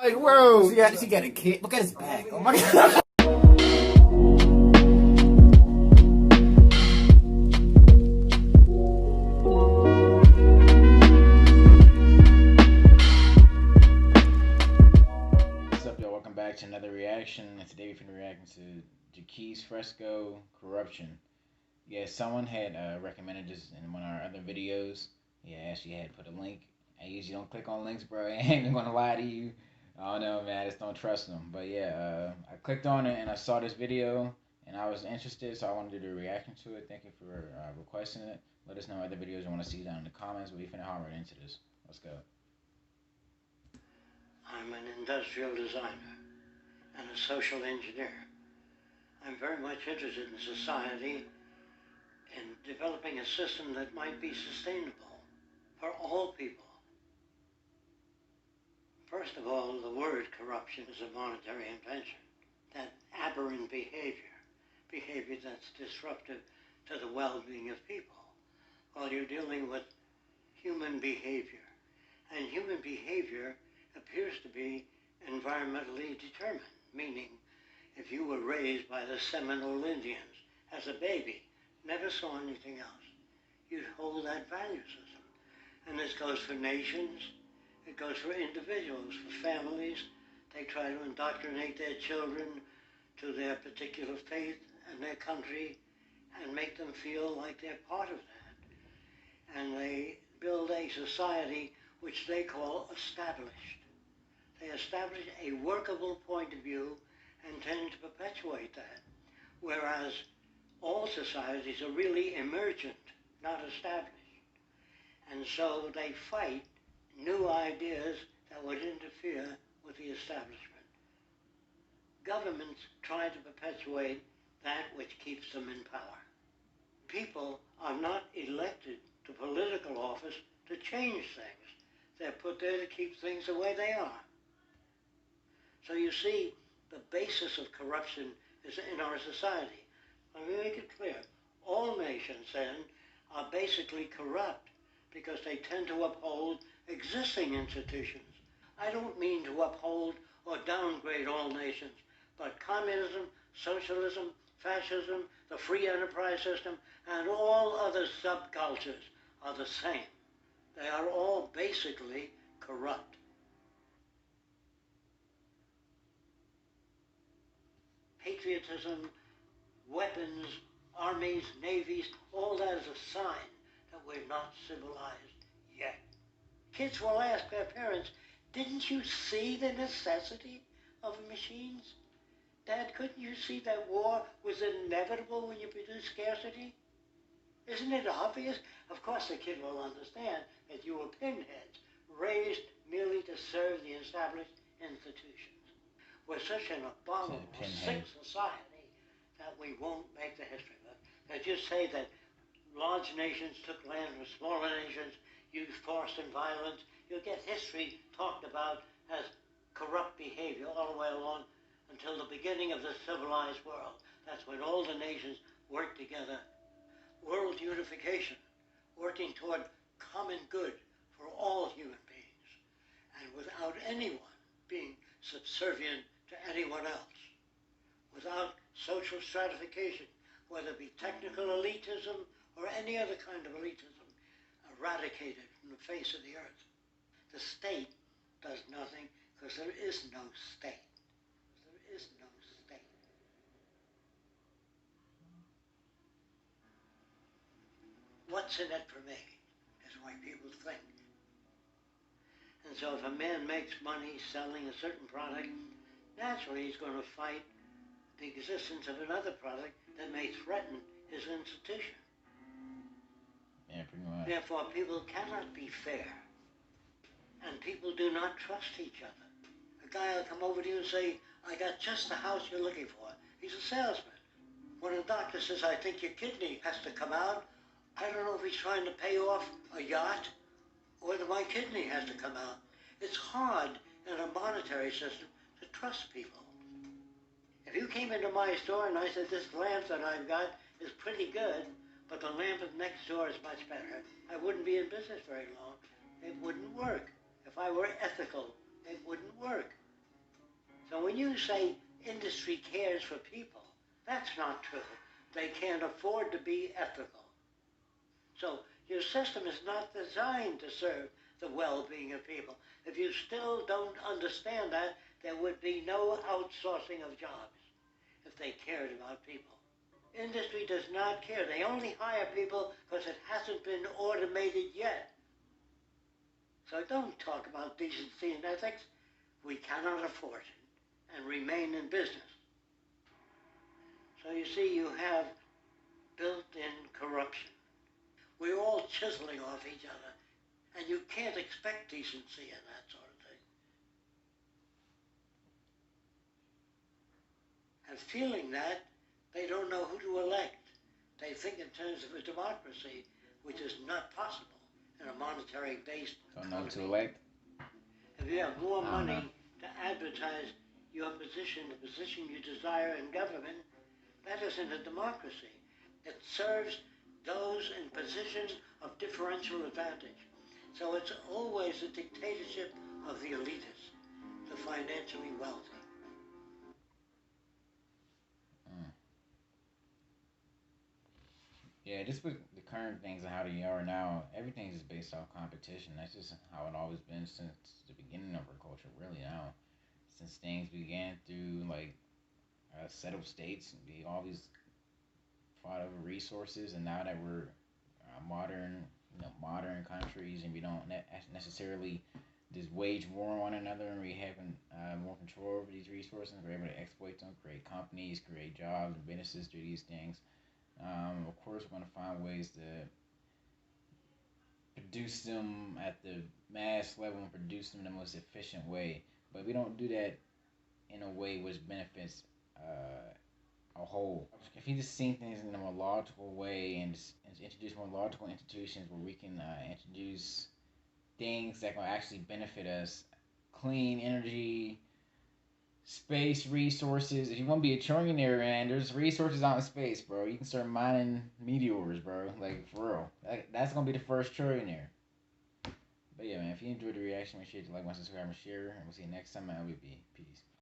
Like, bro, she got a kid. Look at his back. Oh my god. What's up, y'all? Welcome back to another reaction. And today we're finna reacting to Jacques Fresco Corruption. Yeah, someone had recommended this in one of our other videos. Yeah, actually had put a link. I usually don't click on links, bro. I ain't even gonna lie to you. I don't know, man. I just don't trust them. But yeah, I clicked on it and I saw this video and I was interested, so I wanted to do a reaction to it. Thank you for requesting it. Let us know other videos you want to see down in the comments. But we finna hop right into this. Let's go. I'm an industrial designer and a social engineer. I'm very much interested in society and developing a system that might be sustainable for all people. First of all, the word corruption is a monetary invention. That aberrant behavior that's disruptive to the well-being of people, while you're dealing with human behavior. And human behavior appears to be environmentally determined, meaning if you were raised by the Seminole Indians as a baby, never saw anything else, you'd hold that value system. And this goes for nations, it goes for individuals, for families. They try to indoctrinate their children to their particular faith and their country and make them feel like they're part of that. And they build a society which they call established. They establish a workable point of view and tend to perpetuate that, whereas all societies are really emergent, not established. And so they fight new ideas that would interfere with the establishment. Governments try to perpetuate that which keeps them in power. People are not elected to political office to change things. They're put there to keep things the way they are. So you see, the basis of corruption is in our society. Let me make it clear. All nations then are basically corrupt because they tend to uphold existing institutions. I don't mean to uphold or downgrade all nations, but communism, socialism, fascism, the free enterprise system, and all other subcultures are the same. They are all basically corrupt. Patriotism, weapons, armies, navies, all that is a sign that we're not civilized yet. Kids will ask their parents, didn't you see the necessity of machines? Dad, couldn't you see that war was inevitable when you produce scarcity? Isn't it obvious? Of course the kid will understand that you were pinheads, raised merely to serve the established institutions. We're such an abominable, sick society that we won't make the history book. They just say that large nations took land from smaller nations, used force and violence. You'll get history talked about as corrupt behavior all the way along until the beginning of the civilized world. That's when all the nations work together. World unification, working toward common good for all human beings, and without anyone being subservient to anyone else, without social stratification, whether it be technical elitism or any other kind of elitism, eradicated from the face of the earth. The state does nothing because there is no state. There is no state. What's in it for me is the way people think. And so if a man makes money selling a certain product, naturally he's going to fight the existence of another product that may threaten his institution. Yeah, pretty much. Therefore, people cannot be fair, and people do not trust each other. A guy will come over to you and say, I got just the house you're looking for. He's a salesman. When a doctor says, I think your kidney has to come out, I don't know if he's trying to pay off a yacht or whether my kidney has to come out. It's hard in a monetary system to trust people. If you came into my store and I said, this lamp that I've got is pretty good, but the lamp next door is much better, I wouldn't be in business very long. It wouldn't work. If I were ethical, it wouldn't work. when you say industry cares for people, that's not true. They can't afford to be ethical. So your system is not designed to serve the well-being of people. If you still don't understand that, there would be no outsourcing of jobs if they cared about people. Industry does not care. They only hire people because it hasn't been automated yet. So don't talk about decency and ethics. We cannot afford it and remain in business. So you see, you have built-in corruption. We're all chiseling off each other, and you can't expect decency and that sort of thing. And feeling that, they don't know who to elect. They think in terms of a democracy, which is not possible in a monetary-based Don't economy. know to elect. If you have more I don't money know. to advertise your position, the position you desire in government, that isn't a democracy. It serves those in positions of differential advantage. So it's always a dictatorship of the elitists, the financially wealthy. Yeah, just with the current things and how they are now, everything is based off competition. That's just how it always been since the beginning of our culture, really now. Since things began through like settled states, we always fought over resources, and now that we're modern, modern countries, and we don't necessarily just wage war on one another, and we having more control over these resources, we're able to exploit them, create companies, create jobs and businesses through these things. Of course, we're going to find ways to produce them at the mass level and produce them in the most efficient way. But we don't do that in a way which benefits a whole. If you just see things in a more logical way and just introduce more logical institutions where we can introduce things that will actually benefit us, clean energy, space resources. If you want to be a trillionaire, man, there's resources out in space, bro. You can start mining meteors, bro. Like, for real. That's going to be the first trillionaire. But yeah, man, if you enjoyed the reaction, make sure to like, subscribe, and share. And we'll see you next time. I'll be peace.